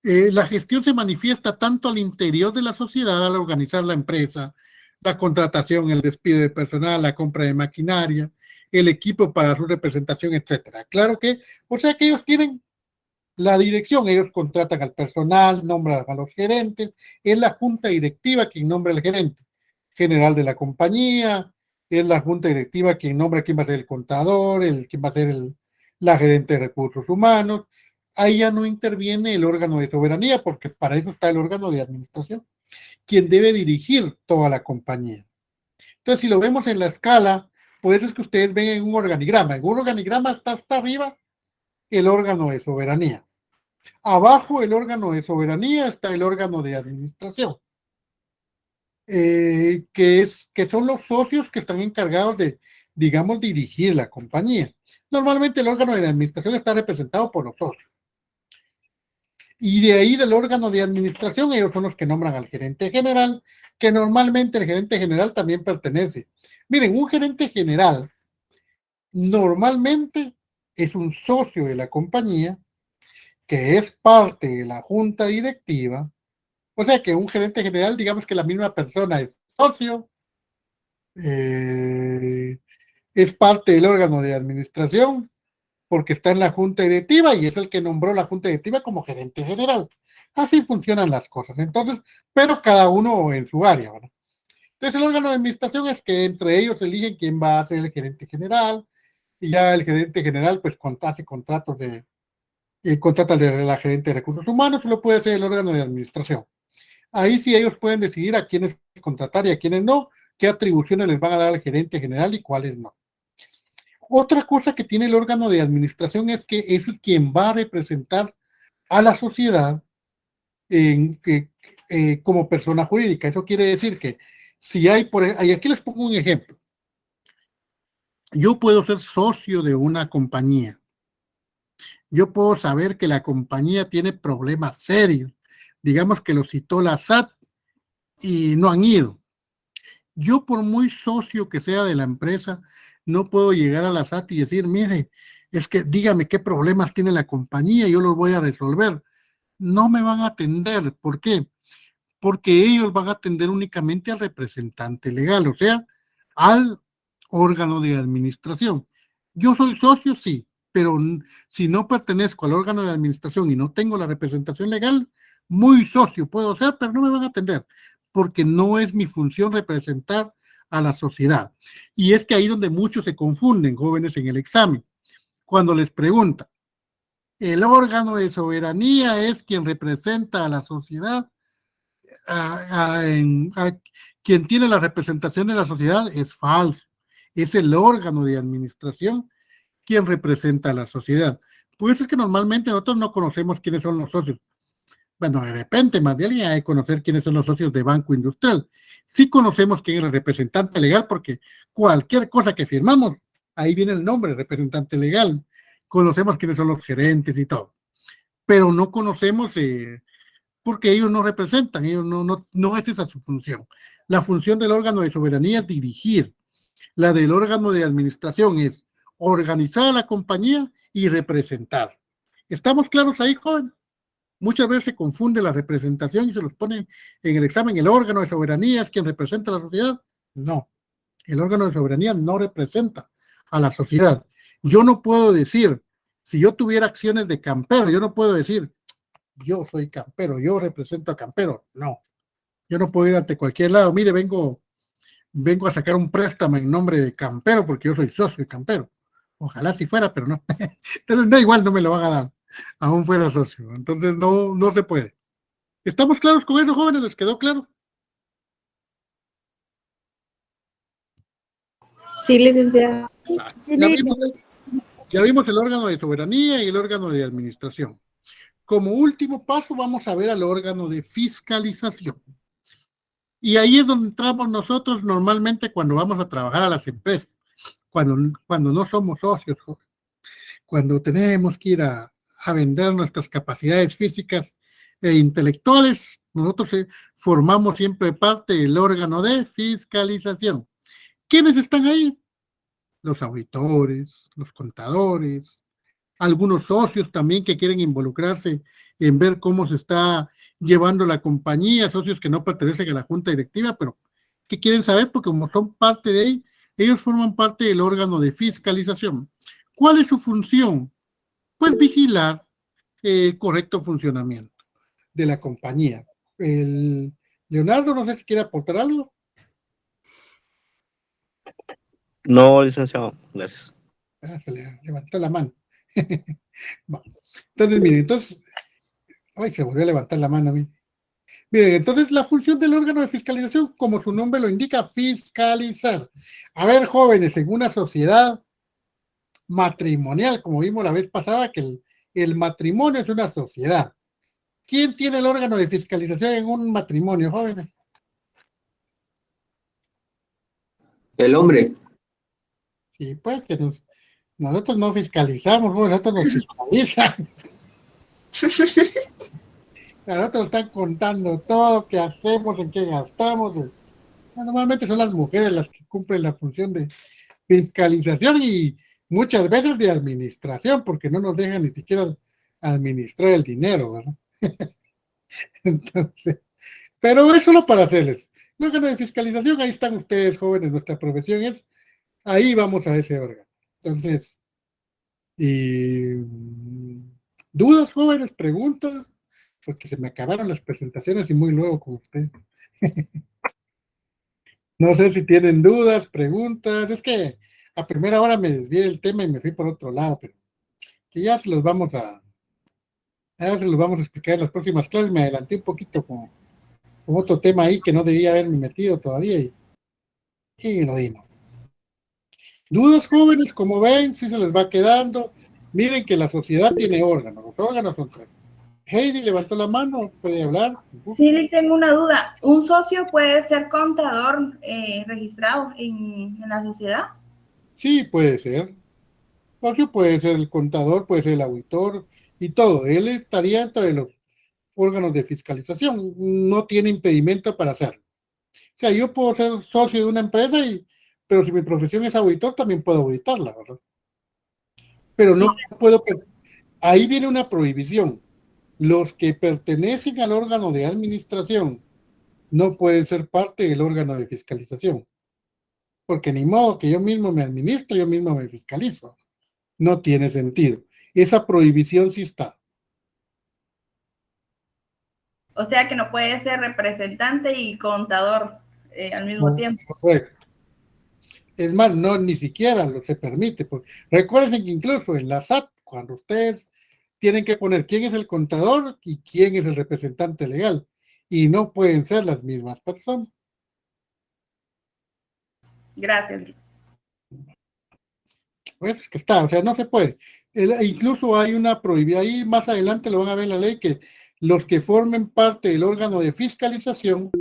Speaker 1: la gestión se manifiesta tanto al interior de la sociedad al organizar la empresa, la contratación, el despido de personal, la compra de maquinaria, el equipo para su representación, etcétera. Claro que, o sea que ellos tienen la dirección, ellos contratan al personal, nombran a los gerentes, es la junta directiva quien nombra al gerente general de la compañía, es la junta directiva quien nombra quién va a ser el contador, quién va a ser la gerente de recursos humanos. Ahí ya no interviene el órgano de soberanía, porque para eso está el órgano de administración, quien debe dirigir toda la compañía. Entonces, si lo vemos en la escala, pues es que ustedes ven en un organigrama. En un organigrama está hasta arriba el órgano de soberanía. Abajo el órgano de soberanía está el órgano de administración, que son los socios que están encargados de, digamos, dirigir la compañía. Normalmente el órgano de administración está representado por los socios. Y de ahí del órgano de administración, ellos son los que nombran al gerente general, que normalmente el gerente general también pertenece. Miren, un gerente general normalmente es un socio de la compañía, que es parte de la junta directiva, o sea que un gerente general, digamos que la misma persona es socio, es parte del órgano de administración, porque está en la junta directiva y es el que nombró la junta directiva como gerente general. Así funcionan las cosas. Entonces, pero cada uno en su área, ¿verdad? Entonces, el órgano de administración es que entre ellos eligen quién va a ser el gerente general, y ya el gerente general pues hace contratos contrata a la gerente de recursos humanos, y lo puede hacer el órgano de administración. Ahí sí ellos pueden decidir a quiénes contratar y a quiénes no, qué atribuciones les van a dar al gerente general y cuáles no. Otra cosa que tiene el órgano de administración es que es quien va a representar a la sociedad como persona jurídica. Eso quiere decir que si hay, y aquí les pongo un ejemplo. Yo puedo ser socio de una compañía. Yo puedo saber que la compañía tiene problemas serios, digamos que lo citó la SAT y no han ido. Yo, por muy socio que sea de la empresa, no puedo llegar a la SAT y decir, mire, es que dígame qué problemas tiene la compañía y yo los voy a resolver. No me van a atender. ¿Por qué? Porque ellos van a atender únicamente al representante legal, o sea, al órgano de administración. Yo soy socio, sí, pero si no pertenezco al órgano de administración y no tengo la representación legal, muy socio puedo ser, pero no me van a atender, porque no es mi función representar a la sociedad. Y es que ahí donde muchos se confunden, jóvenes, en el examen, cuando les preguntan, ¿el órgano de soberanía es quien representa a la sociedad? Quien tiene la representación de la sociedad es falso. Es el órgano de administración quien representa a la sociedad. Pues es que normalmente nosotros no conocemos quiénes son los socios. Bueno, de repente más de alguien hay que conocer quiénes son los socios de Banco Industrial. Sí conocemos quién es el representante legal porque cualquier cosa que firmamos, ahí viene el nombre, representante legal. Conocemos quiénes son los gerentes y todo. Pero no conocemos porque ellos no representan, ellos no es esa su función. La función del órgano de soberanía es dirigir. La del órgano de administración es organizar a la compañía y representar. ¿Estamos claros ahí, joven? Muchas veces se confunde la representación y se los pone en el examen. ¿El órgano de soberanía es quien representa a la sociedad? No, el órgano de soberanía no representa a la sociedad. Yo no puedo decir, si yo tuviera acciones de Campero, yo no puedo decir, yo soy Campero, yo represento a Campero. No, yo no puedo ir ante cualquier lado. Mire, vengo a sacar un préstamo en nombre de Campero porque yo soy socio de Campero. Ojalá si fuera, pero no. Entonces, no, igual no me lo van a dar, aún fuera socio. Entonces, no se puede. ¿Estamos claros con eso, jóvenes? ¿Les quedó claro?
Speaker 10: Sí, licenciado.
Speaker 1: Ya vimos el órgano de soberanía y el órgano de administración. Como último paso, vamos a ver al órgano de fiscalización. Y ahí es donde entramos nosotros normalmente cuando vamos a trabajar a las empresas, cuando no somos socios, cuando tenemos que ir a vender nuestras capacidades físicas e intelectuales, nosotros formamos siempre parte del órgano de fiscalización. ¿Quiénes están ahí? Los auditores, los contadores, algunos socios también que quieren involucrarse en ver cómo se está llevando la compañía, socios que no pertenecen a la junta directiva, pero que quieren saber porque como son parte de ahí, ellos forman parte del órgano de fiscalización. ¿Cuál es su función? Pues vigilar el correcto funcionamiento de la compañía. Leonardo, no sé si quiere aportar algo.
Speaker 2: No, licenciado, gracias.
Speaker 1: Se le levantó la mano. Entonces, miren, ay, se volvió a levantar la mano a mí. Miren, entonces la función del órgano de fiscalización, como su nombre lo indica, fiscalizar. A ver, jóvenes, en una sociedad matrimonial, como vimos la vez pasada, que el matrimonio es una sociedad. ¿Quién tiene el órgano de fiscalización en un matrimonio, jóvenes?
Speaker 6: El hombre.
Speaker 1: Sí, pues que nosotros no fiscalizamos, nosotros nos fiscalizan. A nosotros están contando todo, qué hacemos, en qué gastamos. Normalmente son las mujeres las que cumplen la función de fiscalización y muchas veces de administración, porque no nos dejan ni siquiera administrar el dinero, ¿verdad? Entonces, pero es solo para hacerles. El órgano de fiscalización, ahí están ustedes, jóvenes, nuestra profesión es, ahí vamos a ese órgano. Entonces, ¿dudas, jóvenes? ¿Preguntas? Porque se me acabaron las presentaciones y muy luego con usted. No sé si tienen dudas, preguntas. Es que a primera hora me desvié del tema y me fui por otro lado, pero que ya se los vamos a explicar en las próximas clases. Me adelanté un poquito con otro tema ahí que no debía haberme metido todavía y lo dimos. ¿Dudas, jóvenes? Como ven, si se les va quedando. Miren que la sociedad tiene órganos. Los órganos son tres. Heidi levantó la mano, ¿puede hablar?
Speaker 11: Sí, tengo una duda. ¿Un socio puede ser contador registrado en la sociedad?
Speaker 1: Sí, puede ser. Socio puede ser el contador, puede ser el auditor y todo. Él estaría entre los órganos de fiscalización, no tiene impedimento para hacerlo. O sea, yo puedo ser socio de una empresa, pero si mi profesión es auditor, también puedo auditarla, ¿verdad? Pero no puedo, ahí viene una prohibición. Los que pertenecen al órgano de administración no pueden ser parte del órgano de fiscalización. Porque ni modo que yo mismo me administro, yo mismo me fiscalizo. No tiene sentido. Esa prohibición sí está.
Speaker 11: O sea que no puede ser representante y contador al mismo tiempo.
Speaker 1: Correcto. Es más, no, ni siquiera se permite. Recuerden que incluso en la SAT, cuando ustedes tienen que poner quién es el contador y quién es el representante legal, y no pueden ser las mismas personas.
Speaker 11: Gracias.
Speaker 1: Pues es que está, o sea, no se puede. Incluso hay una prohibición, ahí más adelante lo van a ver en la ley, que los que formen parte del órgano de fiscalización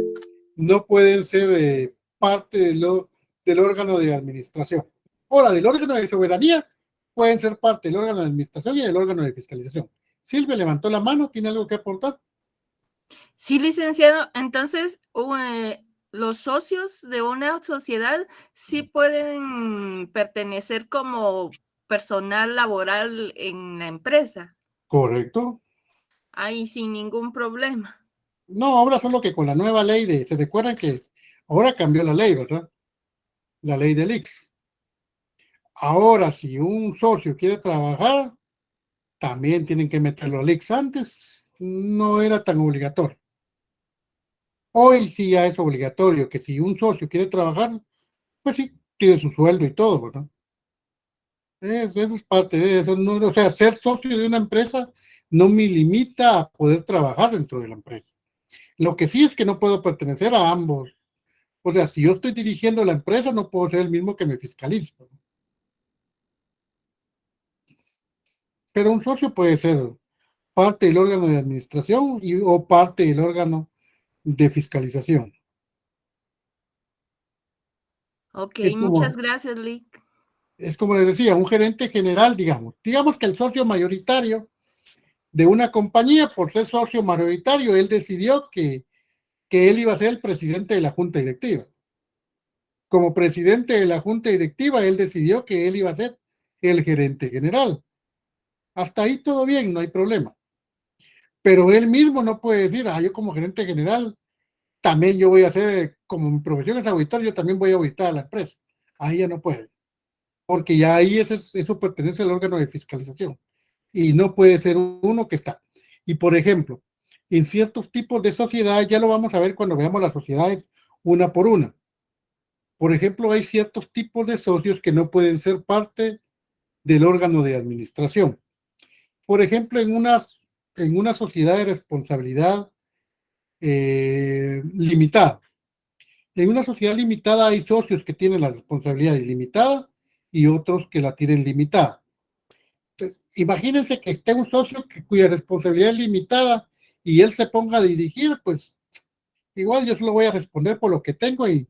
Speaker 1: no pueden ser parte del órgano de administración. Ahora, del órgano de soberanía pueden ser parte del órgano de administración y del órgano de fiscalización. Silvia levantó la mano, ¿tiene algo que aportar?
Speaker 12: Sí, licenciado. Entonces, los socios de una sociedad sí pueden pertenecer como personal laboral en la empresa.
Speaker 1: Correcto.
Speaker 12: Ahí sin ningún problema.
Speaker 1: No, ahora solo que con la nueva ley se recuerdan que ahora cambió la ley, ¿verdad? La ley del IX. Ahora, si un socio quiere trabajar, también tienen que meterlo al IX. Antes no era tan obligatorio. Hoy sí ya es obligatorio que si un socio quiere trabajar, pues sí, tiene su sueldo y todo, ¿verdad? Eso es parte de eso. No, o sea, ser socio de una empresa no me limita a poder trabajar dentro de la empresa. Lo que sí es que no puedo pertenecer a ambos. O sea, si yo estoy dirigiendo la empresa, no puedo ser el mismo que me fiscaliza. Pero un socio puede ser parte del órgano de administración o parte del órgano de fiscalización.
Speaker 12: Ok, muchas gracias, Lick.
Speaker 1: Es como les decía, un gerente general, digamos que el socio mayoritario de una compañía, por ser socio mayoritario, él decidió que él iba a ser el presidente de la junta directiva. Como presidente de la junta directiva, él decidió que él iba a ser el gerente general. Hasta ahí todo bien, no hay problema. Pero él mismo no puede decir, yo como gerente general, también yo voy a hacer, como mi profesión es auditor, yo también voy a auditar a la empresa. Ahí ya no puede. Porque ya ahí eso pertenece al órgano de fiscalización. Y no puede ser uno que está. Y por ejemplo, en ciertos tipos de sociedades, ya lo vamos a ver cuando veamos las sociedades una por una. Por ejemplo, hay ciertos tipos de socios que no pueden ser parte del órgano de administración. Por ejemplo, en una sociedad de responsabilidad limitada. En una sociedad limitada hay socios que tienen la responsabilidad ilimitada y otros que la tienen limitada. Entonces, imagínense que esté un socio cuya responsabilidad es limitada y él se ponga a dirigir, pues igual yo solo voy a responder por lo que tengo y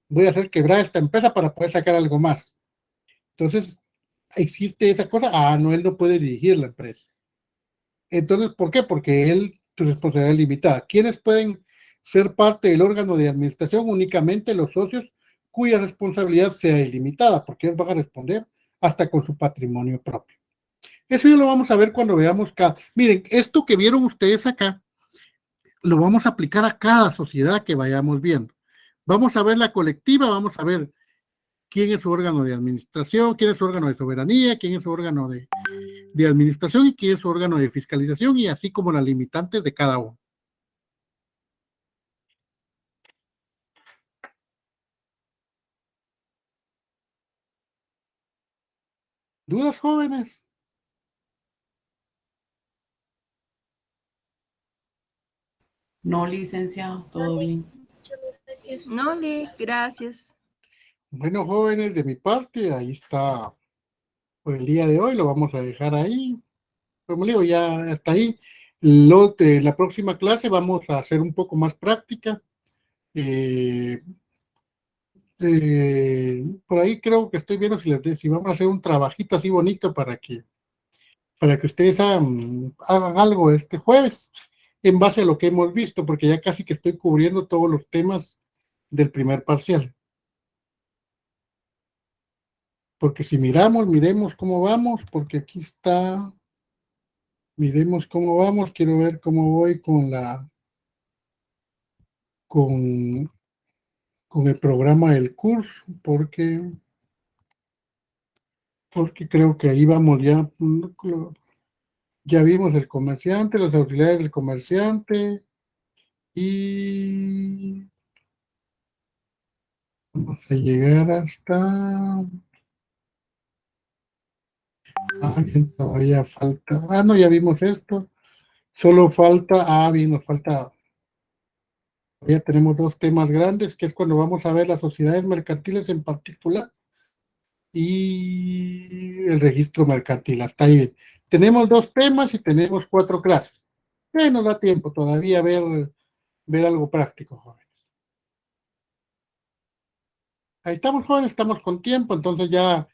Speaker 1: voy a hacer quebrar esta empresa para poder sacar algo más. Entonces, existe esa cosa, no, él no puede dirigir la empresa. Entonces, ¿por qué? Porque su responsabilidad es limitada. ¿Quiénes pueden ser parte del órgano de administración? Únicamente los socios cuya responsabilidad sea ilimitada, porque ellos van a responder hasta con su patrimonio propio. Eso ya lo vamos a ver cuando veamos Miren, esto que vieron ustedes acá, lo vamos a aplicar a cada sociedad que vayamos viendo. Vamos a ver la colectiva, vamos a ver quién es su órgano de administración, quién es su órgano de soberanía, quién es su órgano de administración y quién es su órgano de fiscalización, y así como las limitantes de cada uno. ¿Dudas, jóvenes?
Speaker 3: No, licenciado, todo bien.
Speaker 12: No, Lick, gracias.
Speaker 1: Bueno, jóvenes, de mi parte, ahí está por el día de hoy, lo vamos a dejar ahí. Como digo, ya hasta ahí. La próxima clase vamos a hacer un poco más práctica. Por ahí creo que estoy viendo si vamos a hacer un trabajito así bonito para que ustedes hagan algo este jueves. en base a lo que hemos visto, porque ya casi que estoy cubriendo todos los temas del primer parcial. Porque si miremos cómo vamos, porque aquí está, miremos cómo vamos, quiero ver cómo voy con el programa del curso, porque creo que ahí vamos ya vimos el comerciante, las auxiliares del comerciante, y vamos a llegar hasta... todavía falta... no, ya vimos esto. Solo falta... bien, nos falta... Ya tenemos dos temas grandes, que es cuando vamos a ver las sociedades mercantiles en particular y el registro mercantil. Hasta ahí bien. Tenemos dos temas y tenemos 4 clases. Nos da tiempo todavía ver algo práctico, jóvenes. Ahí estamos, jóvenes, estamos con tiempo, entonces ya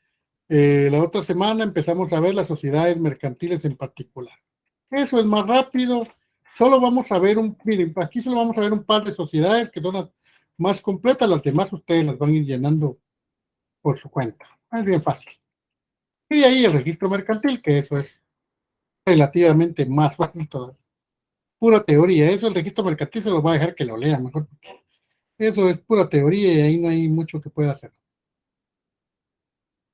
Speaker 1: la otra semana empezamos a ver las sociedades mercantiles en particular. Eso es más rápido. Solo vamos a ver miren, aquí solo vamos a ver un par de sociedades que son las más completas, las demás ustedes las van a ir llenando por su cuenta. Es bien fácil. Y de ahí el registro mercantil, que eso es relativamente más fácil todavía. Pura teoría. Eso el registro mercantil se los va a dejar que lo lean mejor. Eso es pura teoría y ahí no hay mucho que pueda hacer.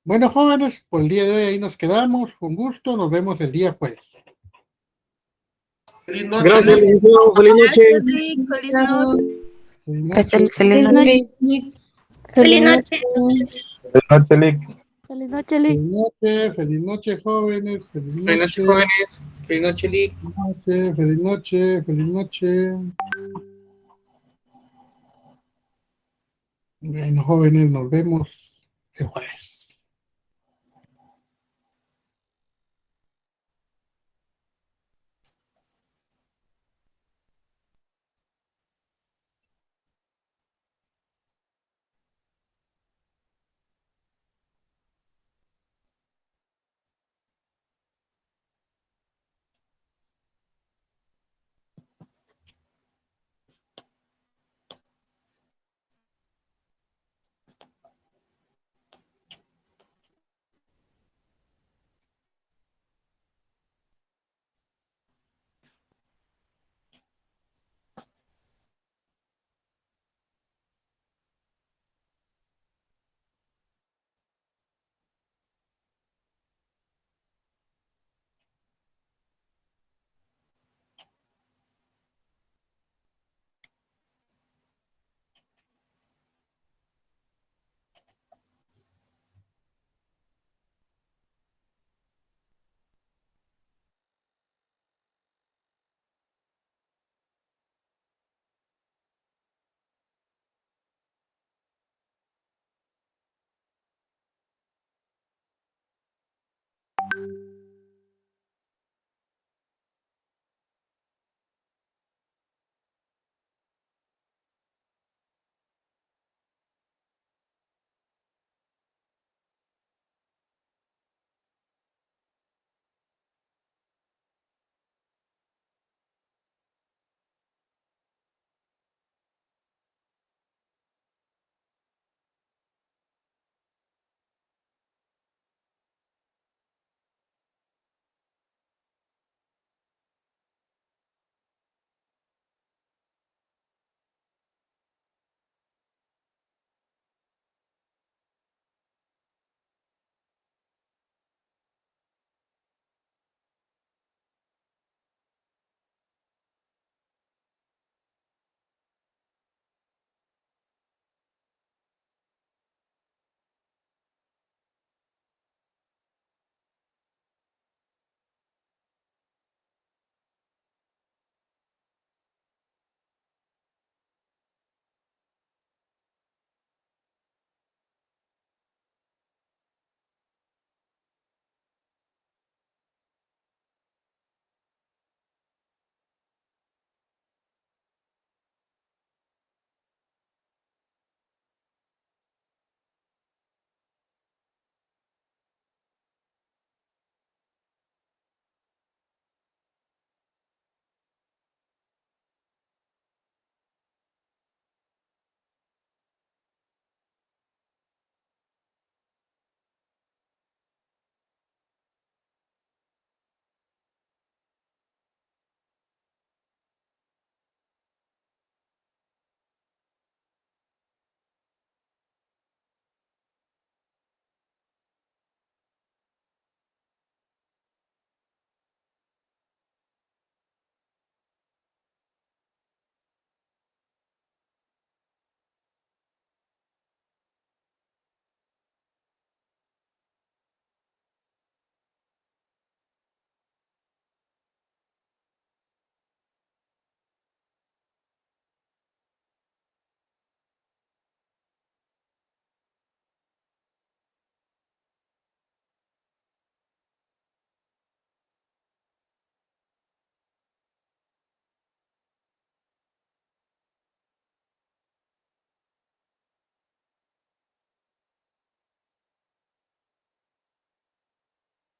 Speaker 1: Bueno, jóvenes, por el día de hoy ahí nos quedamos. Con gusto, nos vemos el día jueves.
Speaker 6: Feliz noche.
Speaker 2: Gracias, licenciado. Feliz noche.
Speaker 12: Gracias, Lick. Feliz noche.
Speaker 7: Feliz noche.
Speaker 8: Feliz noche.
Speaker 2: Feliz noche, Lick.
Speaker 7: Feliz noche, Lick.
Speaker 1: Feliz noche, jóvenes. Feliz
Speaker 6: Feliz noche, jóvenes. Feliz noche, Lick.
Speaker 1: Feliz noche, feliz noche. Bueno, jóvenes, nos vemos el jueves.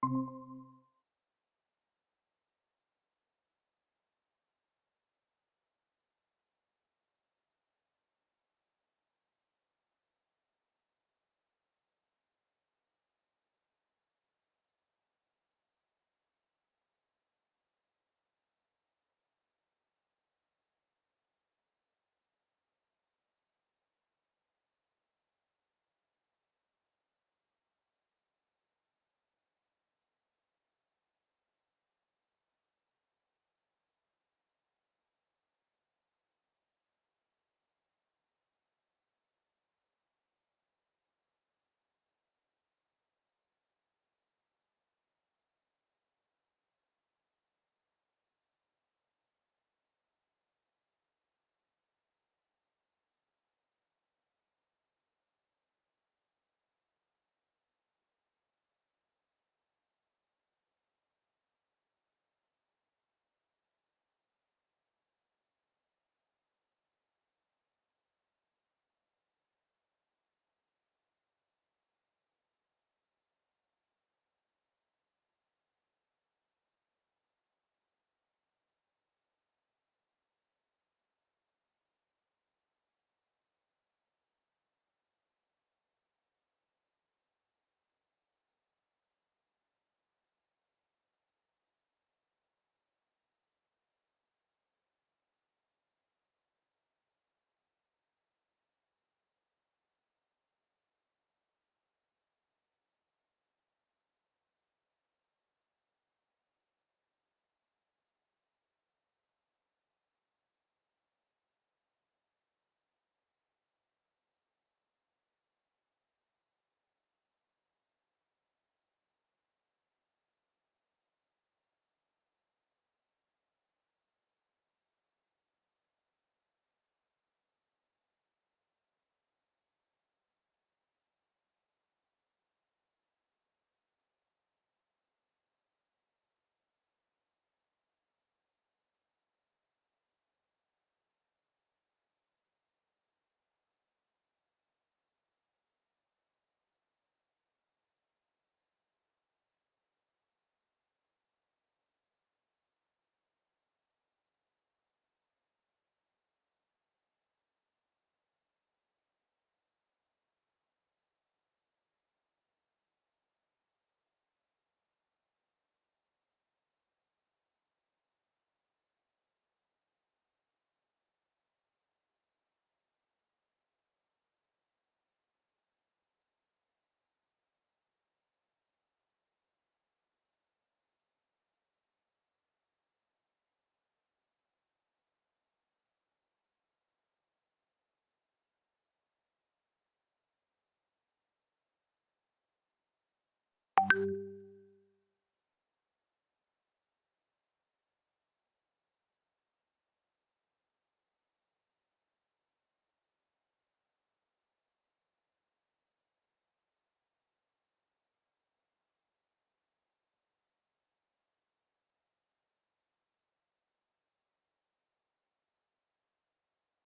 Speaker 1: Gracias.